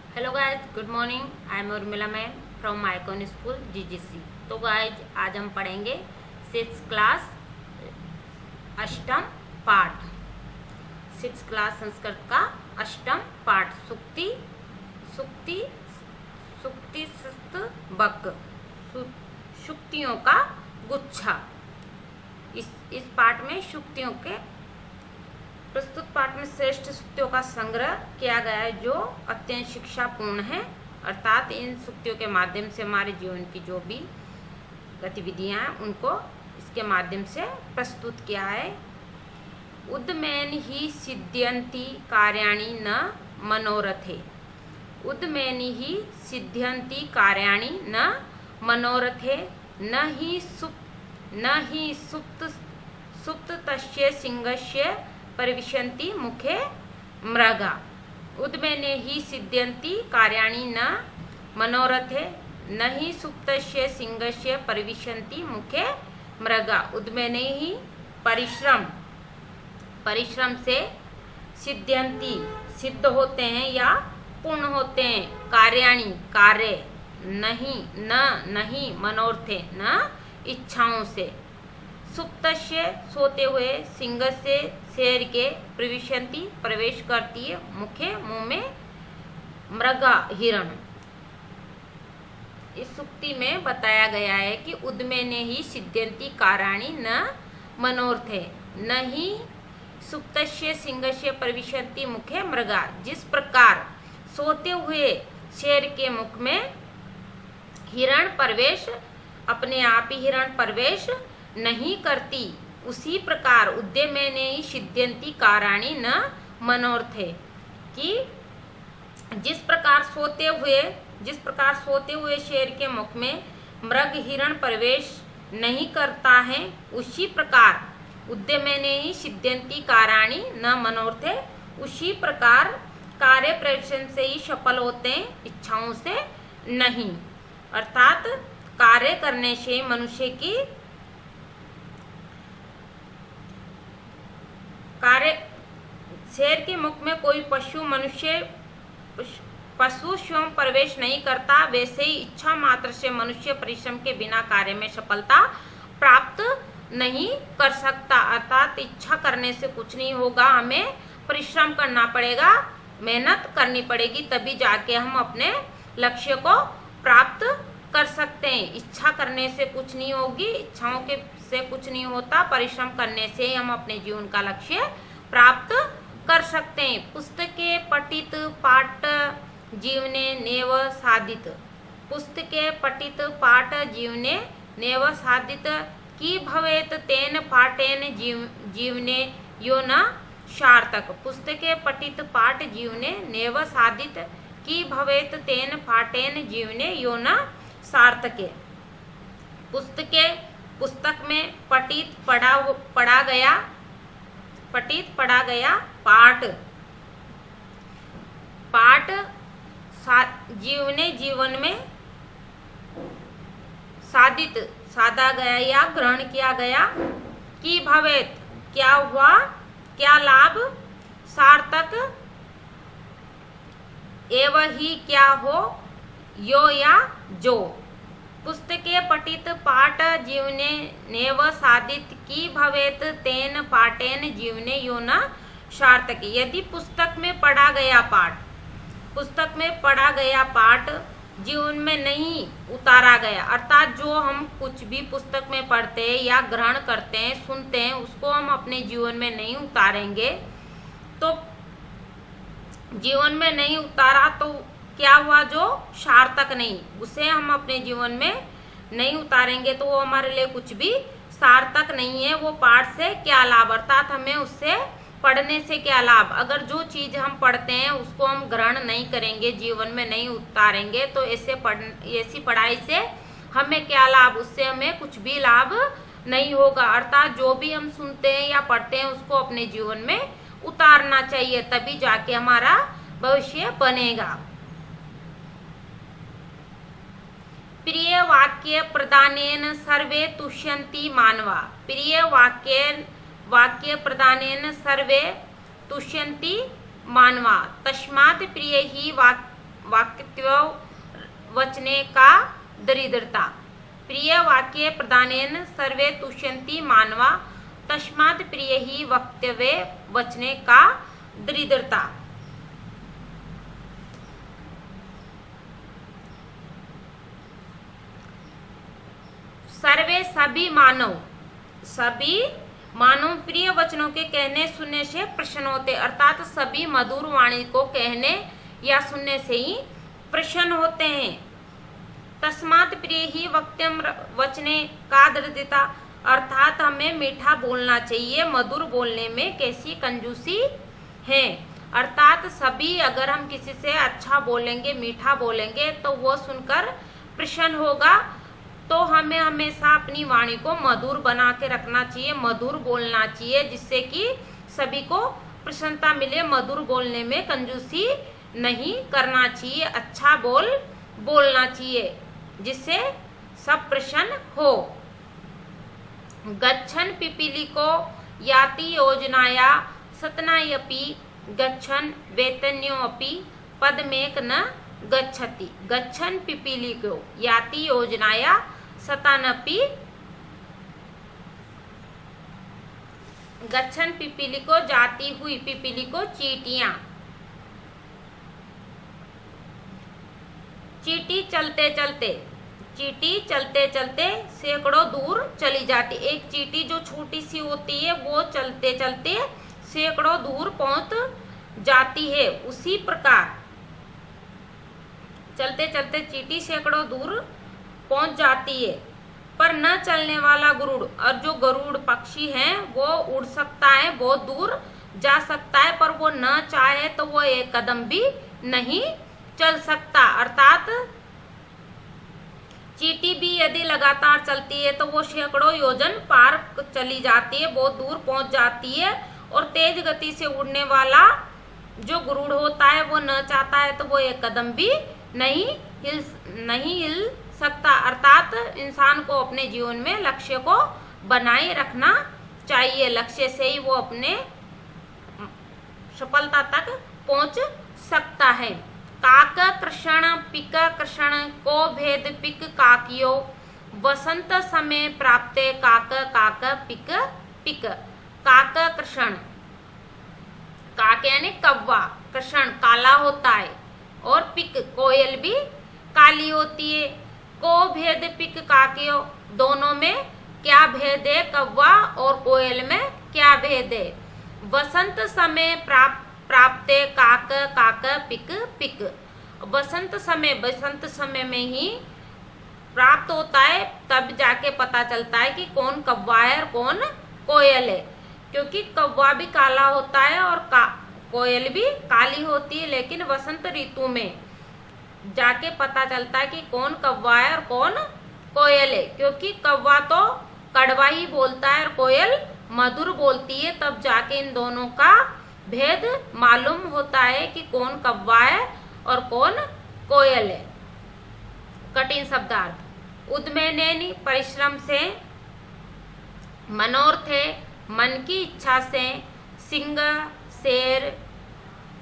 Hello guys, good morning. I am Urmila ma'am from Micon school GGC. तो guys आज हम पढ़ेंगे 6th क्लास अष्टम पाठ। 6th क्लास संस्कृत का अष्टम पाठ सुक्ति सुक्ति सुक्ति बक शुक्तियों का गुच्छा। इस पाठ में शुक्तियों के प्रस्तुत पाठ में श्रेष्ठ सूक्तियों का संग्रह किया गया है जो अत्यंत शिक्षापूर्ण है। अर्थात इन सूक्तियों के माध्यम से हमारे जीवन की जो भी गतिविधियां हैं उनको इसके माध्यम से प्रस्तुत किया है। उद्मेन ही सिद्ध्यन्ति कार्याणि न मनोरथे। उद्मेन ही सिद्ध्यन्ति कार्याणि न मनोरथे न ही सुप्त तस्य सिंहस्य परिविशन्ति मुखे मृगा। उद्मेने ही सिद्ध्यन्ति कार्याणि न मनोरथे न ही सुप्तस्य सिंहस्य परिविशन्ति मुखे मृगा। उद्मेने ही परिश्रम से सिद्ध्यन्ति सिद्ध होते हैं या पूर्ण होते हैं, कार्याणि कार्य, नहीं मनोरथे न इच्छाओं से, सुप्तस्य सोते हुए, सिंह से शेर के, प्रविशन्ति प्रवेश करती है, मुखे मुंह में, मृगा हिरण। इस सुक्ति में बताया गया है कि उद्मेने ही सिद्ध्यन्ति कार्याणि न मनोरथे न ही सुप्तस्य सिंहस्य प्रविशन्ति मुखे मृगा। जिस प्रकार सोते हुए शेर के मुख में हिरण प्रवेश अपने आप ही हिरण प्रवेश नहीं करती, उसी प्रकार उद्यमेने ही सिद्ध्यन्ति कार्याणि न मनोरथे कि जिस प्रकार सोते हुए शेर के मुख में मृग हिरण प्रवेश नहीं करता है, उसी प्रकार उद्यमेने ही सिद्ध्यन्ति कार्याणि न मनोरथे, उसी प्रकार कार्य प्रवेशन से ही सफल होते हैं, इच्छाओं से नहीं। अर्थात कार्य करने से मनुष्य की शेर के मुख में कोई पशु स्वयं प्रवेश नहीं करता, वैसे ही इच्छा मात्र से मनुष्य परिश्रम के बिना कार्य में सफलता प्राप्त नहीं कर सकता। अर्थात इच्छा करने से कुछ नहीं होगा, हमें परिश्रम करना पड़ेगा, मेहनत करनी पड़ेगी, तभी जाके हम अपने लक्ष्य को प्राप्त कर सकते हैं। इच्छा करने से कुछ नहीं होगी, इच्छाओं के से कुछ नहीं होता, परिश्रम करने से हम अपने जीवन का लक्ष्य प्राप्त कर सकते हैं। पुस्तके पठित पाठ जीवने नेव साधित। पुस्तके पठित पाठ जीवने नेव साधित की भवेत तेन पाठेन जीवने यो न सार्थक। पुस्तके पठित पाठ जीवने नेव साधित की भवेत तेन पाठेन जीवने यो न सार्थके। पुस्तक में पठित पढ़ा गया पाठ जीवन में साधा गया या ग्रहण किया गया, कि भवेत क्या हुआ, क्या लाभ, सार्थक एवं ही क्या हो, यो या जो। पुस्तके पठित पाठ जीवने नेव साधित की भवेत तेन पाठेन जीवने यो न सार्थक। यदि पुस्तक में पढ़ा गया पाठ जीवन में नहीं उतारा गया, अर्थात जो हम कुछ भी पुस्तक में पढ़ते हैं या ग्रहण करते हैं, सुनते हैं, उसको हम अपने जीवन में नहीं उतारेंगे, तो जीवन में नहीं उतारा तो क्या हुआ, जो सार्थक नहीं, उसे हम अपने जीवन में नहीं उतारेंगे तो वो हमारे लिए कुछ भी सार्थक नहीं है। वो पाठ से क्या लाभ, अर्थात हमें उससे पढ़ने से क्या लाभ। अगर जो चीज हम पढ़ते हैं उसको हम ग्रहण नहीं करेंगे, जीवन में नहीं उतारेंगे, तो ऐसी पढ़ाई से हमें क्या लाभ, उससे हमें कुछ भी लाभ नहीं होगा। अर्थात जो भी हम सुनते हैं या पढ़ते हैं उसको अपने जीवन में उतारना चाहिए, तभी जाके हमारा भविष्य बनेगा। प्रिय वाक्य प्रदानेन सर्वे तुष्यन्ति मानवा। प्रिय वाक्य प्रदानेन सर्वे तुष्यन्ति मानवा। तस्मात् प्रिय ही वाक्यत्व वचने का दरिद्रता। प्रिय वाक्य प्रदानेन सर्वे तुष्यन्ति मानवा तस्मात् प्रिय ही वक्तव्ये वचने का दरिद्रता। सर्वे सभी मानव प्रिय वचनों के कहने सुनने से प्रसन्न होते, अर्थात सभी मधुर वाणी को कहने या सुनने से ही प्रसन्न होते हैं। तस्मात् प्रिय ही वक्तव्यम वचने का दरिद्रता, अर्थात हमें मीठा बोलना चाहिए। मधुर बोलने में कैसी कंजूसी है, अर्थात सभी अगर हम किसी से अच्छा बोलेंगे, मीठा बोलेंगे तो वो सुनकर प्रसन्न होगा। तो हमें हमेशा अपनी वाणी को मधुर बना के रखना चाहिए, मधुर बोलना चाहिए, जिससे कि सभी को प्रसन्नता मिले। मधुर बोलने में कंजूसी नहीं करना चाहिए, अच्छा बोलना चाहिए, जिससे सब प्रसन्न हो। गच्छन् पिपीलिको याति योजनाया सतनायपि गच्छन् वेतन्योऽपि पदमेक न गच्छति। गच्छन् पिपीलिको याति योजनाया सतानपि गच्छन् पिपीलिको जाती हुई, पिपीलिको चींटियां, चींटी चलते चलते सैकड़ों दूर चली जाती। एक चींटी जो छोटी सी होती है वो चलते चलते सैकड़ों दूर पहुंच जाती है। उसी प्रकार चलते चलते चींटी सैकड़ों दूर पहुंच जाती है, पर न चलने वाला गरुड़, और जो गरुड़ पक्षी है वो उड़ सकता है, बहुत दूर जा सकता है, पर वो न चाहे तो वो एक कदम भी नहीं चल सकता। अर्थात चींटी भी यदि लगातार चलती है तो वो सैकड़ों योजन पार चली जाती है, बहुत दूर पहुंच जाती है। और तेज गति से उड़ने वाला जो गरुड़ होता है वो न चाहता है तो वो एक कदम भी नहीं हिल सकता। अर्थात इंसान को अपने जीवन में लक्ष्य को बनाए रखना चाहिए, लक्ष्य से ही वो अपने सफलता तक पहुंच सकता है। काक कृषण पिक कृषण को भेद पिक काकियो वसंत समय प्राप्ते काक काक पिक पिक। काक कृषण, काक यानी कौवा, कृषण काला होता है, और पिक कोयल भी काली होती है। को भेद पिक काकियो, दोनों में क्या भेद है, कौवा और कोयल में क्या भेद है। वसंत समय प्राप्ते काक काक पिक पिक। वसंत समय में ही प्राप्त होता है, तब जाके पता चलता है कि कौन कौवा है और कौन कोयल है, क्योंकि कौवा भी काला होता है और कोयल भी काली होती है। लेकिन वसंत ऋतु में जाके पता चलता है कि कौन कौवा है और कौन कोयल है, क्योंकि कौवा तो कड़वा ही बोलता है और कोयल मधुर बोलती है। तब जाके इन दोनों का भेद मालूम होता है कि कौन कौवा है और कौन कोयल है। कठिन शब्दार्थ। उद्यमेनेनि परिश्रम से, मनोर्थे मन की इच्छा से, सिंह शेर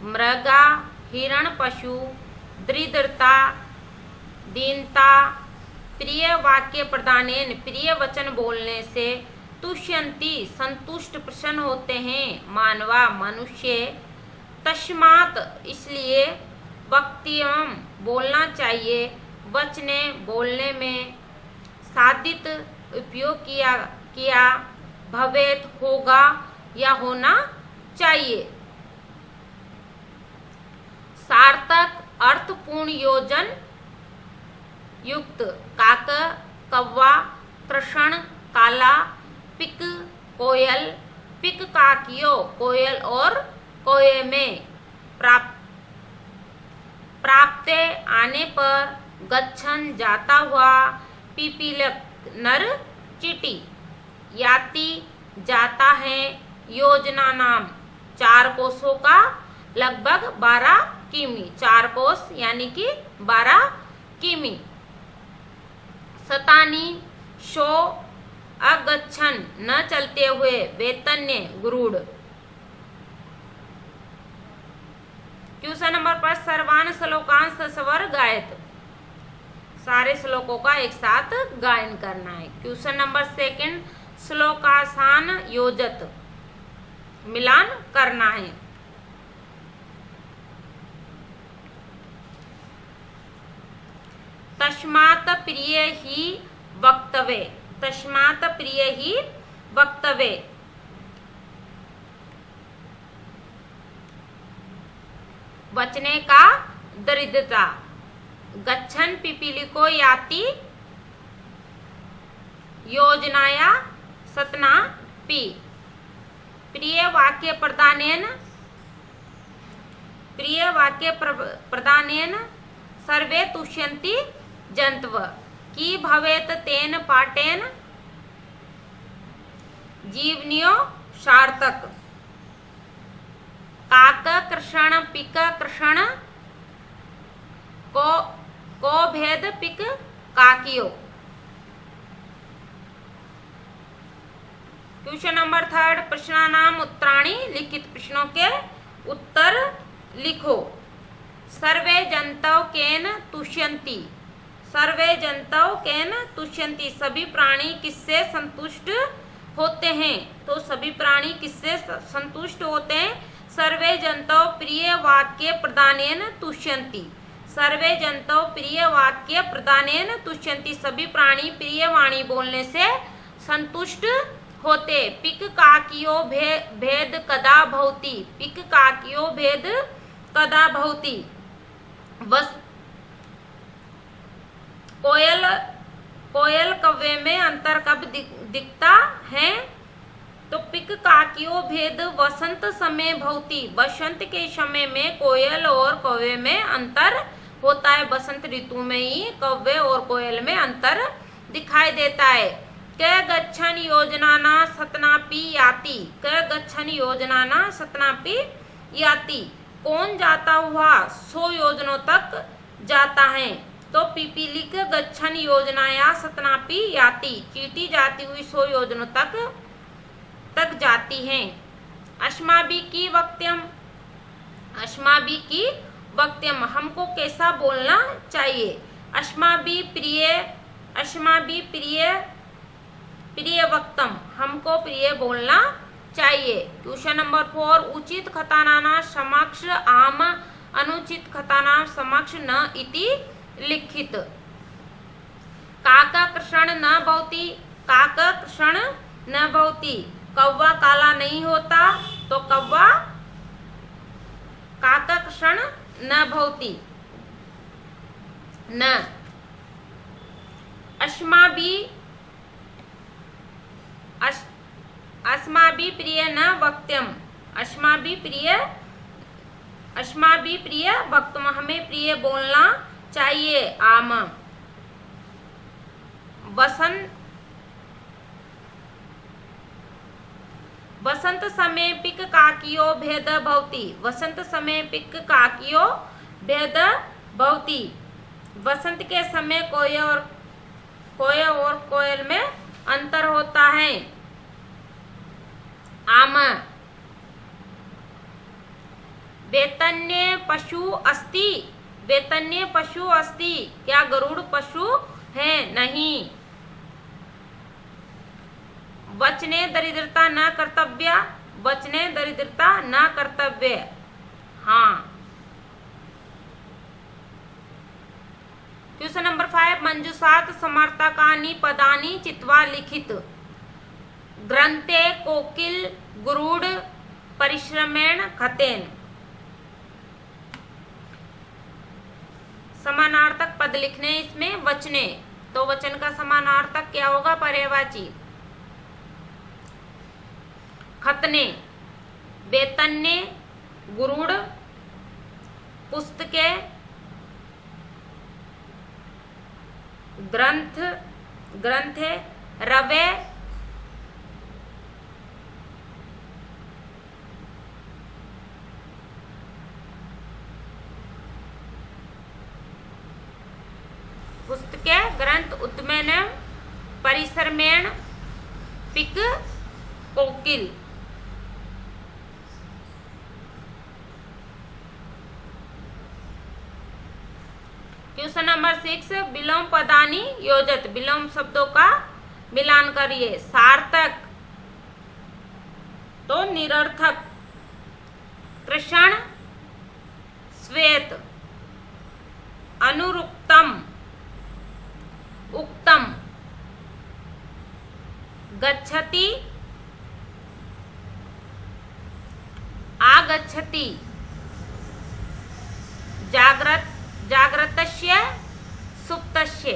मृगा हिरण पशु, दरिद्रता दीनता, प्रिय वाक्य प्रदानेन प्रिय वचन बोलने से, तुष्यन्ति संतुष्ट प्रसन्न होते हैं मानवा मनुष्य, तस्मात् इसलिए, वक्तव्यम बोलना चाहिए, वचने बोलने में, साधित उपयोग किया भवेत होगा या होना चाहिए। सार्थक अर्थपूर्ण योजन युक्त। काक कौवा, कृषण काला, पिक कोयल, पिक काकियो कोयल और कोये में, प्राप्ते आने पर, गच्छन जाता हुआ, पिपीलक नर चींटी, याति जाता है, योजना नाम 4 कोसों का लगभग 12 किमी, 4 कोस यानी कि 12 किमी। सतानी शो अगच्छन न चलते हुए, वेतन्य गुरुड़, क्वेश्चन नंबर 5 सर्वान श्लोकांश स्वर गायत, सारे श्लोकों का एक साथ गायन करना है। क्वेश्चन नंबर 2 श्लोकासान योजत, मिलान करना है। तस्मात् प्रिय ही वक्तव्य, तस्मात् प्रिय ही वक्तव्य, बचने का दरिद्रता। गच्छन पिपीलिको याति योजनाया सतना पी, प्रिय वाक्य प्रदानेन, प्रिय वाक्य प्रदानेन सर्वे तुष्यन्ति जन्तव, की भवेत तेन पाठेन जीवनियो सार्थक। काक कृषण पिक कृषण को भेद पिक काकियो। क्वेश्चन नंबर 3 प्रश्नानाम उत्तराणि, लिखित प्रश्नों के उत्तर लिखो। सर्वे जन्तव केन तुष्यन्ति, सर्वे जन्तव केन तुष्यन्ति, सभी प्राणी किससे संतुष्ट होते हैं? तो सभी प्राणी किससे संतुष्ट होते हैं? सर्वे जन्तव प्रिय वाक्य प्रदानेन तुष्यन्ति, सर्वे जन्तव प्रिय वाक्य प्रदानेन तुष्यन्ति, सभी प्राणी प्रिय वाणी बोलने से संतुष्ट होते। पिक काकियो भेद कदा भवति, पिक काकियो भेद कदा भवति। बस कोयल कव्वे में अंतर कब दिखता है? तो पिक काकियो भेद वसंत समय भवति, बसंत के समय में कोयल और कौवे में अंतर होता है। बसंत ऋतु में ही कौवे और कोयल में अंतर दिखाई देता है। क गच्छन योजनाना सतनापि याति, क गच्छन योजनाना सतनापि याति, कौन जाता हुआ 100 योजनों तक जाता है? तो पिपीलिक गच्छन योजनाया सतनापि याति, चींटी जाती हुई 100 योजनों तक जाती हैं। अस्माभि की वक्त्यम, अस्माभि की वक्त्यम, हमको कैसा बोलना चाहिए? अस्माभि प्रिय, अस्माभि प्रिय प्रिय वक्तम, हमको प्रिय बोलना चाहिए। क्वेश्चन नंबर 4 उचित खतानाना समक्ष आम, अनुचित खतानाम समक्ष न इति लिखित। काका कृष्ण न भवति, काका कृष्ण न भवति, कौवा काला नहीं होता, तो कौवा काका कृष्ण न भवति। न अस्माभि प्रिय न वक्त्यम, अस्माभि प्रिय वक्तम, हमें प्रिय बोलना चाहिए। आम वसंत समय पिक काकियो भेद भवति, वसंत समय पिक काकियो भेद भवति, वसंत के समय कोयल और कोयल में अंतर होता है। आम वेतन्य पशु अस्ति, वेतन्य पशु अस्ति, क्या गरुड़ पशु है? नहीं। वचने दरिद्रता न कर्तव्य, वचने दरिद्रता न कर्तव्य, हाँ। क्वेश्चन नंबर 5 मंजूषात समर्थकानि पदानि चित्वा लिखित। ग्रंथे कोकिल गुरुड़ परिश्रमेण खतेन, समानार्थक पद लिखने इसमें वचने, तो वचन का समानार्थक क्या होगा? पर्यायवाची। खतने, वेतन्य, गुरुड़, पुस्तके, ग्रंथ, ग्रंथे, रवे, पुस्तके, ग्रंथ, उत्मेन, परिसरमेण, पिक, कोकिल। क्वेश्चन नंबर 6, विलोम पदानी योजत, विलोम शब्दों का मिलान करिए। सार्थक तो निरर्थक, कृष्ण श्वेत, अनुरुक्तम उक्तम, गच्छति आगच्छति, जाग्रतस्य सुप्तस्य।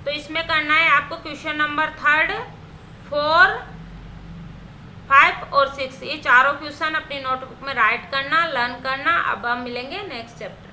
तो इसमें करना है आपको क्वेश्चन नंबर 3, 4, 5 और 6, ये चारों क्वेश्चन अपनी नोटबुक में राइट करना, लर्न करना। अब हम मिलेंगे नेक्स्ट चैप्टर।